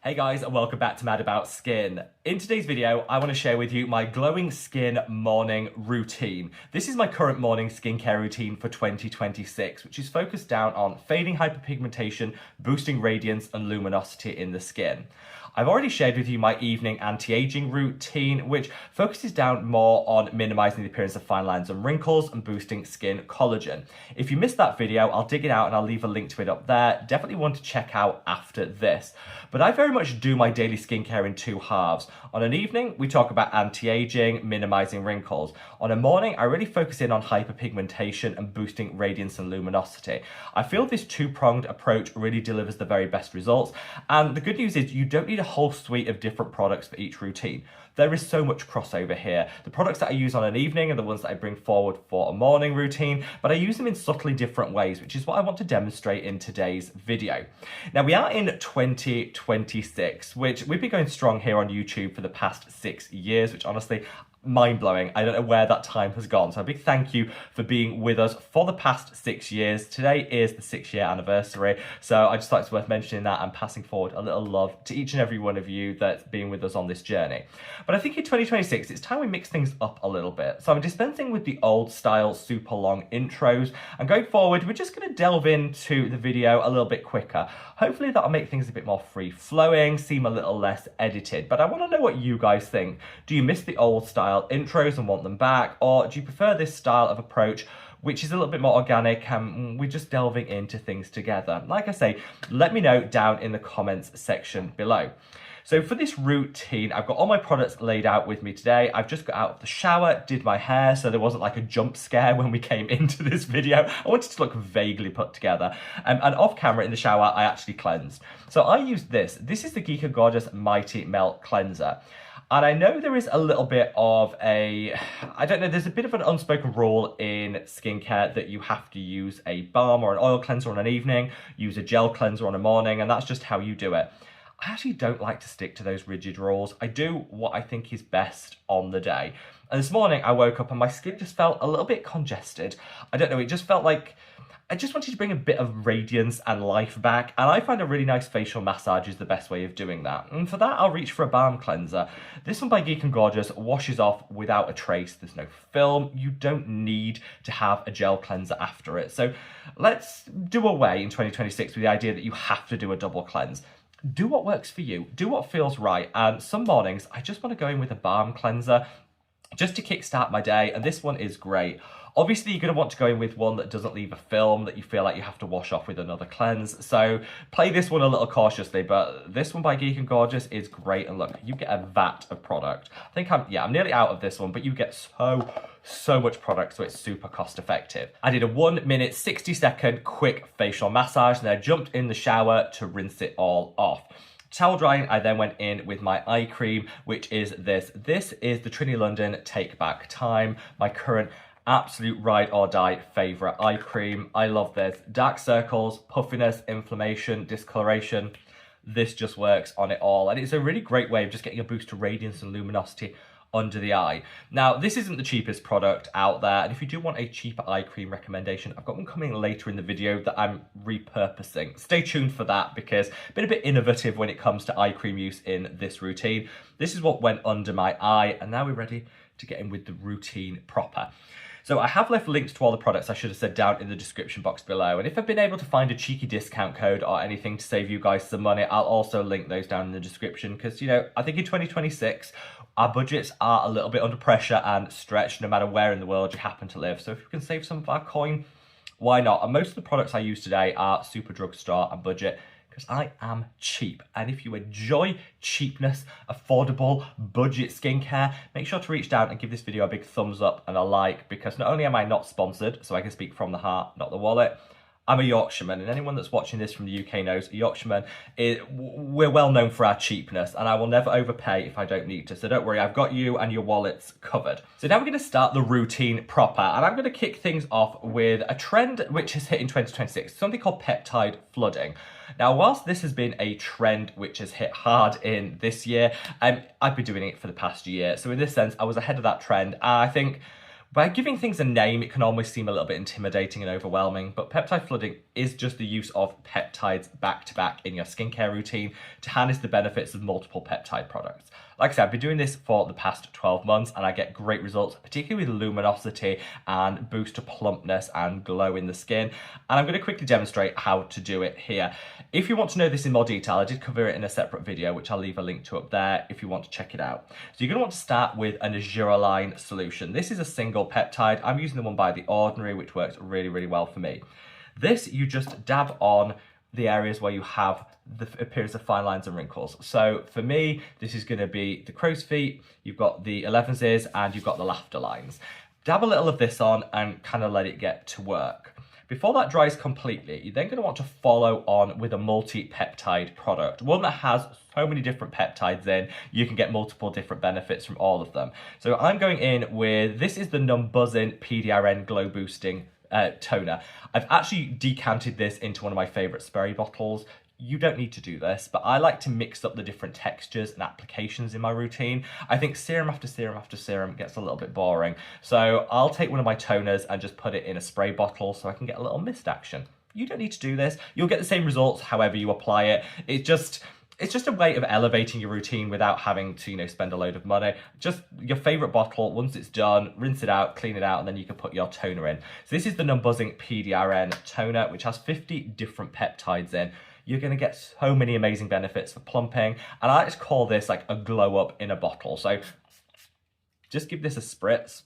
Hey guys, and welcome back to Mad About Skin. In today's video, I want to share with you my glowing skin morning routine. This is my current morning skincare routine for 2026, which is focused down on fading hyperpigmentation, boosting radiance and luminosity in the skin. I've already shared with you my evening anti-aging routine, which focuses down more on minimizing the appearance of fine lines and wrinkles and boosting skin collagen. If you missed that video, I'll dig it out and I'll leave a link to it up there. Definitely want to check out after this. But I very much do my daily skincare in two halves. On an evening, we talk about anti-aging, minimizing wrinkles. On a morning, I really focus in on hyperpigmentation and boosting radiance and luminosity. I feel this two-pronged approach really delivers the very best results. And the good news is you don't need a whole suite of different products for each routine. There is so much crossover here. The products that I use on an evening are the ones that I bring forward for a morning routine, but I use them in subtly different ways, which is what I want to demonstrate in today's video. Now, we are in 2026, which we've been going strong here on YouTube for the past 6 years, which honestly, mind-blowing. I don't know where that time has gone. So a big thank you for being with us for the past 6 years. Today is the 6-year anniversary. So I just thought it's worth mentioning that and passing forward a little love to each and every one of you that's been with us on this journey. But I think in 2026, it's time we mix things up a little bit. So I'm dispensing with the old style super long intros, and going forward, we're just going to delve into the video a little bit quicker. Hopefully that'll make things a bit more free flowing, seem a little less edited. But I want to know what you guys think. Do you miss the old style intros and want them back, or do you prefer this style of approach which is a little bit more organic and we're just delving into things together? Like I say, let me know down in the comments section below. So for this routine, I've got all my products laid out with me today. I've just got out of the shower, did my hair, so there wasn't like a jump scare when we came into this video. I wanted to look vaguely put together. And off camera in the shower, I actually cleansed. So I used this. This is the Geek Gorgeous Mighty Melt Cleanser. And I know there is a little bit of there's a bit of an unspoken rule in skincare that you have to use a balm or an oil cleanser on an evening, use a gel cleanser on a morning, and that's just how you do it. I actually don't like to stick to those rigid rules. I do what I think is best on the day. And this morning I woke up and my skin just felt a little bit congested. I don't know, it just felt like I just wanted to bring a bit of radiance and life back, and I find a really nice facial massage is the best way of doing that. And for that, I'll reach for a balm cleanser. This one by Geek and Gorgeous washes off without a trace. There's no film. You don't need to have a gel cleanser after it. So let's do away in 2026 with the idea that you have to do a double cleanse. Do what works for you. Do what feels right. And some mornings, I just want to go in with a balm cleanser just to kickstart my day, and this one is great. Obviously, you're going to want to go in with one that doesn't leave a film that you feel like you have to wash off with another cleanse. So play this one a little cautiously, but this one by Geek and Gorgeous is great. And look, you get a vat of product. I think I'm nearly out of this one, but you get so much product, so it's super cost effective. I did a 1 minute, 60-second quick facial massage, and then I jumped in the shower to rinse it all off. Towel drying, I then went in with my eye cream, which is this. This is the Trinny London Take Back Time, my current absolute ride or die favorite eye cream. I love this. Dark circles, puffiness, inflammation, discoloration. This just works on it all. And it's a really great way of just getting a boost to radiance and luminosity under the eye. Now, this isn't the cheapest product out there, and if you do want a cheaper eye cream recommendation, I've got one coming later in the video that I'm repurposing. Stay tuned for that, because I've been a bit innovative when it comes to eye cream use in this routine. This is what went under my eye, and now we're ready to get in with the routine proper. So I have left links to all the products I should have said down in the description box below. And if I've been able to find a cheeky discount code or anything to save you guys some money, I'll also link those down in the description. Because, I think in 2026, our budgets are a little bit under pressure and stretched no matter where in the world you happen to live. So if we can save some of our coin, why not? And most of the products I use today are super drugstore and budget, because I am cheap. And if you enjoy cheapness, affordable, budget skincare, make sure to reach down and give this video a big thumbs up and a like, because not only am I not sponsored, so I can speak from the heart, not the wallet, I'm a Yorkshireman, and anyone that's watching this from the UK knows a Yorkshireman, we're well known for our cheapness, and I will never overpay if I don't need to. So don't worry, I've got you and your wallets covered. So now we're going to start the routine proper, and I'm going to kick things off with a trend which has hit in 2026, something called peptide flooding. Now, whilst this has been a trend which has hit hard in this year, I've been doing it for the past year. So in this sense, I was ahead of that trend. I think by giving things a name, it can almost seem a little bit intimidating and overwhelming, but peptide flooding is just the use of peptides back to back in your skincare routine to harness the benefits of multiple peptide products. Like I said, I've been doing this for the past 12 months and I get great results, particularly with luminosity and boost to plumpness and glow in the skin. And I'm going to quickly demonstrate how to do it here. If you want to know this in more detail, I did cover it in a separate video, which I'll leave a link to up there if you want to check it out. So you're going to want to start with an Argireline solution. This is a single peptide. I'm using the one by The Ordinary, which works really, really well for me. This you just dab on the areas where you have the appearance of fine lines and wrinkles. So for me, this is going to be the crow's feet, you've got the 11s, and you've got the laughter lines. Dab a little of this on and kind of let it get to work. Before that dries completely, you're then going to want to follow on with a multi-peptide product, one that has so many different peptides in, you can get multiple different benefits from all of them. So I'm going in with, this is the Numbuzzing PDRN Glow Boosting toner. I've actually decanted this into one of my favorite spray bottles. You don't need to do this, but I like to mix up the different textures and applications in my routine. I think serum after serum after serum gets a little bit boring. So I'll take one of my toners and just put it in a spray bottle so I can get a little mist action. You don't need to do this. You'll get the same results however you apply it. It's just a way of elevating your routine without having to, spend a load of money. Just your favorite bottle, once it's done, rinse it out, clean it out, and then you can put your toner in. So this is the Numbuzzing PDRN toner, which has 50 different peptides in. You're going to get so many amazing benefits for plumping. And I like to call this like a glow up in a bottle. So just give this a spritz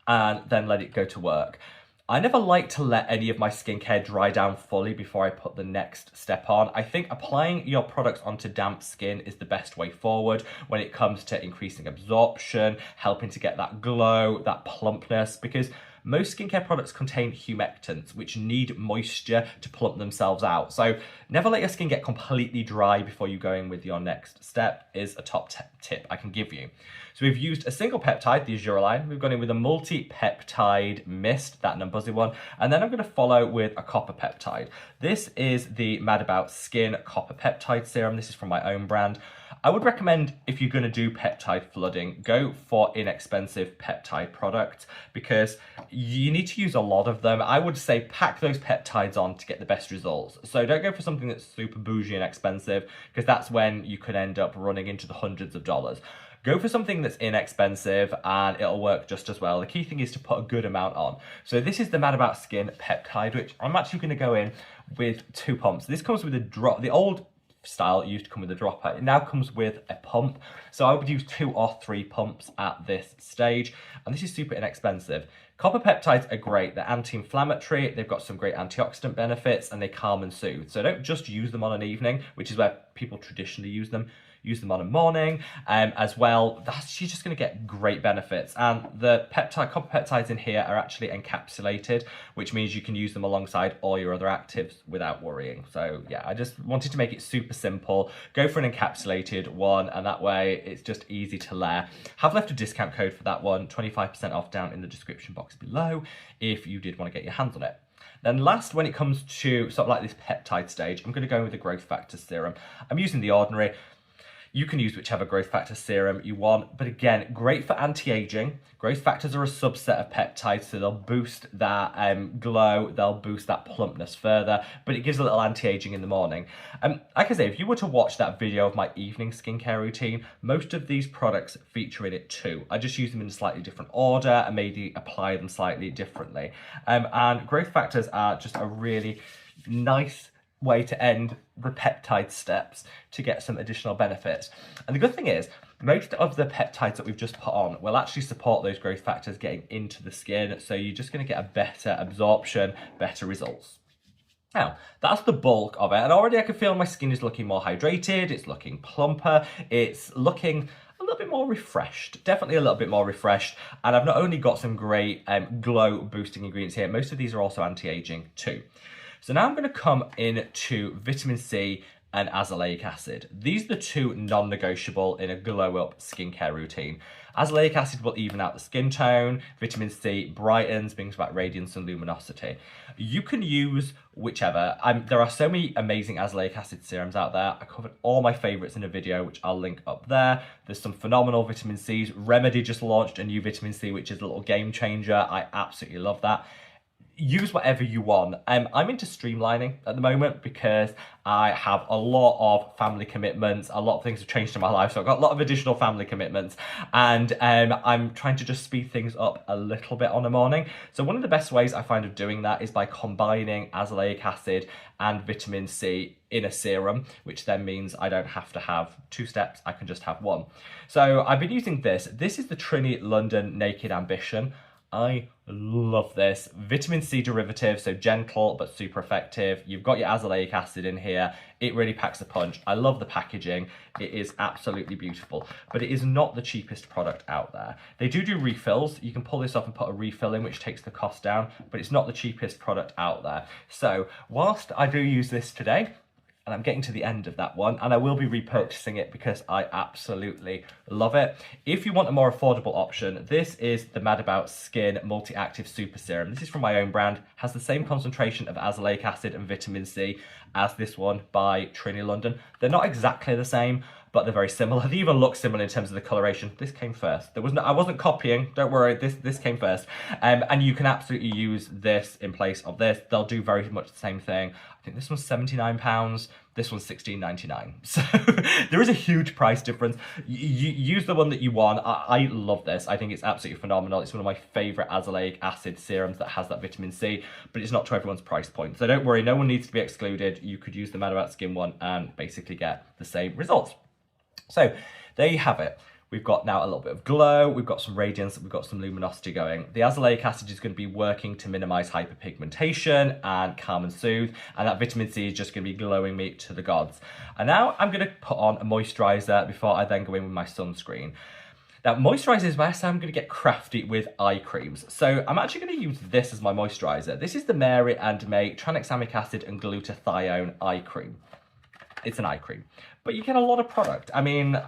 and then let it go to work. I never like to let any of my skincare dry down fully before I put the next step on. I think applying your products onto damp skin is the best way forward when it comes to increasing absorption, helping to get that glow, that plumpness, because most skincare products contain humectants, which need moisture to plump themselves out. So never let your skin get completely dry before you go in with your next step is a top tip I can give you. So we've used a single peptide, the Argireline. We've gone in with a multi-peptide mist, that Numbuzzing one, and then I'm going to follow with a copper peptide. This is the Mad About Skin Copper Peptide Serum. This is from my own brand. I would recommend, if you're going to do peptide flooding, go for inexpensive peptide products because you need to use a lot of them. I would say pack those peptides on to get the best results. So don't go for something that's super bougie and expensive because that's when you could end up running into the hundreds of dollars. Go for something that's inexpensive and it'll work just as well. The key thing is to put a good amount on. So this is the Mad About Skin peptide, which I'm actually going to go in with 2 pumps. This comes with a drop. The old style it used to come with a dropper. It now comes with a pump. So I would use 2 or 3 pumps at this stage. And this is super inexpensive. Copper peptides are great. They're anti-inflammatory. They've got some great antioxidant benefits and they calm and soothe. So don't just use them on an evening, which is where people traditionally use them. Use them on a morning as well. You're just going to get great benefits. And the copper peptides in here are actually encapsulated, which means you can use them alongside all your other actives without worrying. So yeah, I just wanted to make it super simple. Go for an encapsulated one, and that way it's just easy to layer. Have left a discount code for that one, 25% off down in the description box below if you did want to get your hands on it. Then last, when it comes to sort of like this peptide stage, I'm going to go in with the growth factor serum. I'm using The Ordinary. You can use whichever growth factor serum you want, but again, great for anti-aging. Growth factors are a subset of peptides, so they'll boost that glow, they'll boost that plumpness further, but it gives a little anti-aging in the morning. Like I say, if you were to watch that video of my evening skincare routine, most of these products feature in it too. I just use them in a slightly different order and maybe apply them slightly differently. And growth factors are just a really nice way to end the peptide steps to get some additional benefits. And the good thing is, most of the peptides that we've just put on will actually support those growth factors getting into the skin, so you're just going to get a better absorption, better results. Now, that's the bulk of it, and already I can feel my skin is looking more hydrated, it's looking plumper, it's looking a little bit more refreshed, definitely a little bit more refreshed, and I've not only got some great glow boosting ingredients here, most of these are also anti-aging too. So now I'm going to come into vitamin C and azelaic acid. These are the 2 non-negotiable in a glow-up skincare routine. Azelaic acid will even out the skin tone. Vitamin C brightens, brings back radiance and luminosity. You can use whichever. There are so many amazing azelaic acid serums out there. I covered all my favorites in a video, which I'll link up there. There's some phenomenal vitamin Cs. Remedy just launched a new vitamin C, which is a little game changer. I absolutely love that. use whatever you want. I'm into streamlining at the moment because I have a lot of family commitments. A lot of things have changed in my life, so I've got a lot of additional family commitments, and I'm trying to just speed things up a little bit on a morning. So one of the best ways I find of doing that is by combining azelaic acid and vitamin C in a serum, which then means I don't have to have 2 steps, I can just have 1. So I've been using this. This is the Trinny London Naked Ambition. I love this. Vitamin C derivative, so gentle but super effective. You've got your azelaic acid in here. It really packs a punch. I love the packaging. It is absolutely beautiful, but it is not the cheapest product out there. They do refills. You can pull this off and put a refill in, which takes the cost down, but it's not the cheapest product out there. So whilst I do use this today, and I'm getting to the end of that one, and I will be repurchasing it because I absolutely love it. If you want a more affordable option, this is the Mad About Skin Multi-Active Super Serum. This is from my own brand, has the same concentration of azelaic acid and vitamin C as this one by Trinny London. They're not exactly the same, but they're very similar. They even look similar in terms of the coloration. This came first. I wasn't copying, don't worry, this came first. And you can absolutely use this in place of this. They'll do very much the same thing. I think this one's £79, this one's £16.99. So there is a huge price difference. You use the one that you want. I love this. I think it's absolutely phenomenal. It's one of my favourite azelaic acid serums that has that vitamin C, but it's not to everyone's price point. So don't worry, no one needs to be excluded. You could use the Mad About Skin one and basically get the same results. So there you have it. We've got now a little bit of glow, we've got some radiance, we've got some luminosity going. The azelaic acid is going to be working to minimise hyperpigmentation and calm and soothe, and that vitamin C is just going to be glowing me to the gods. And now I'm going to put on a moisturiser before I then go in with my sunscreen. Now, moisturiser is where I'm going to get crafty with eye creams. So I'm actually going to use this as my moisturiser. This is the Mary and May tranexamic acid and glutathione eye cream. It's an eye cream, but you get a lot of product. I mean,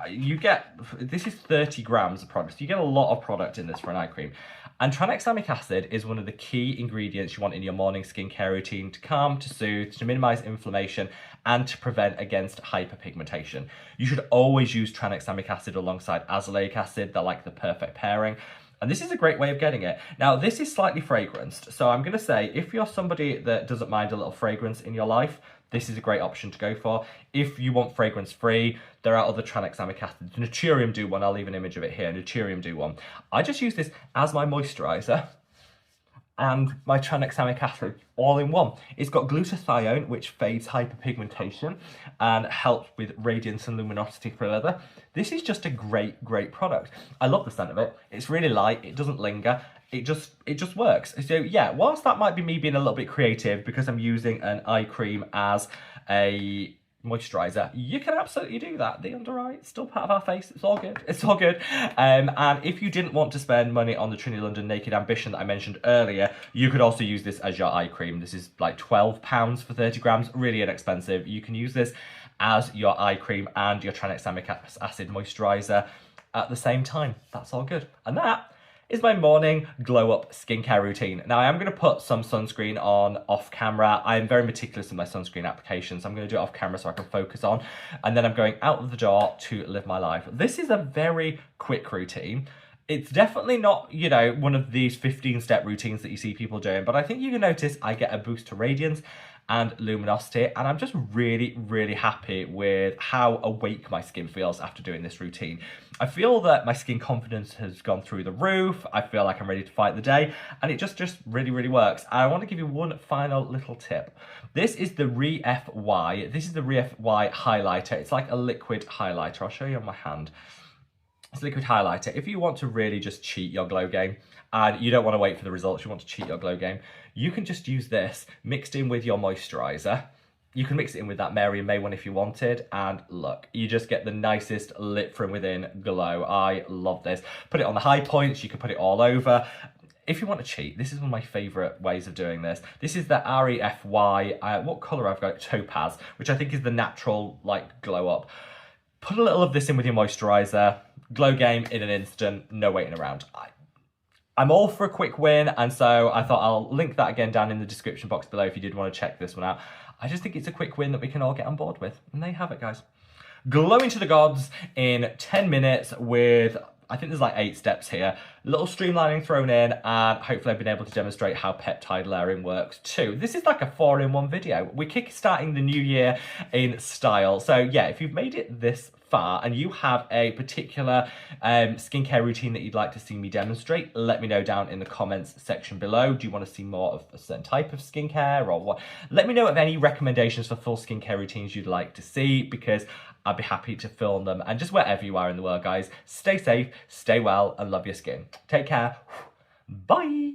this is 30 grams of product. So you get a lot of product in this for an eye cream. And tranexamic acid is one of the key ingredients you want in your morning skincare routine to calm, to soothe, to minimize inflammation, and to prevent against hyperpigmentation. You should always use tranexamic acid alongside azelaic acid. They're like the perfect pairing. And this is a great way of getting it. Now, this is slightly fragranced. So I'm going to say, if you're somebody that doesn't mind a little fragrance in your life, this is a great option to go for. If you want fragrance free, there are other tranexamic acids. Naturium do one. I'll leave an image of it here. Naturium do one. I just use this as my moisturizer and my tranexamic acid all in one. It's got glutathione, which fades hyperpigmentation and helps with radiance and luminosity further. This is just a great, great product. I love the scent of it. It's really light. It doesn't linger. It just works. So yeah, whilst that might be me being a little bit creative because I'm using an eye cream as a moisturizer, you can absolutely do that. The under eye, it's still part of our face. It's all good. It's all good. And if you didn't want to spend money on the Trinny London Naked Ambition that I mentioned earlier, you could also use this as your eye cream. This is like £12 for 30 grams, really inexpensive. You can use this as your eye cream and your tranexamic acid moisturizer at the same time. That's all good. And that is my morning glow up skincare routine. Now I am going to put some sunscreen on off camera. I am very meticulous in my sunscreen application, so I'm going to do it off camera so I can focus on. And then I'm going out of the door to live my life. This is a very quick routine. It's definitely not, you know, one of these 15-step routines that you see people doing, but I think you can notice I get a boost to radiance and luminosity, and I'm just really, really happy with how awake my skin feels after doing this routine. I feel that my skin confidence has gone through the roof. I feel like I'm ready to fight the day, and it just really, really works. And I want to give you one final little tip. This is the ReFY. This is the ReFY highlighter. It's like a liquid highlighter. I'll show you on my hand. It's a liquid highlighter. If you want to really just cheat your glow game, and you don't want to wait for the results, you want to cheat your glow game, you can just use this mixed in with your moisturizer. You can mix it in with that Mary and May one if you wanted, and look, you just get the nicest lit from within glow. I love this. Put it on the high points, you can put it all over. If you want to cheat, this is one of my favourite ways of doing this. This is the ReFY, what colour I've got? Topaz, which I think is the natural, like, glow up. Put a little of this in with your moisturizer, glow game in an instant, no waiting around. I'm all for a quick win, and so I thought I'll link that again down in the description box below if you did want to check this one out. I just think it's a quick win that we can all get on board with. And there you have it, guys. Glowing to the gods in 10 minutes with, I think there's like 8 steps here. little streamlining thrown in, and hopefully I've been able to demonstrate how peptide layering works too. This is like a 4-in-1 video. We're kickstarting the new year in style. So yeah, if you've made it this far and you have a particular skincare routine that you'd like to see me demonstrate, let me know down in the comments section below. Do you want to see more of a certain type of skincare or what? Let me know of any recommendations for full skincare routines you'd like to see, because I'd be happy to film them. And just wherever you are in the world, guys, stay safe, stay well, and love your skin. Take care. Bye.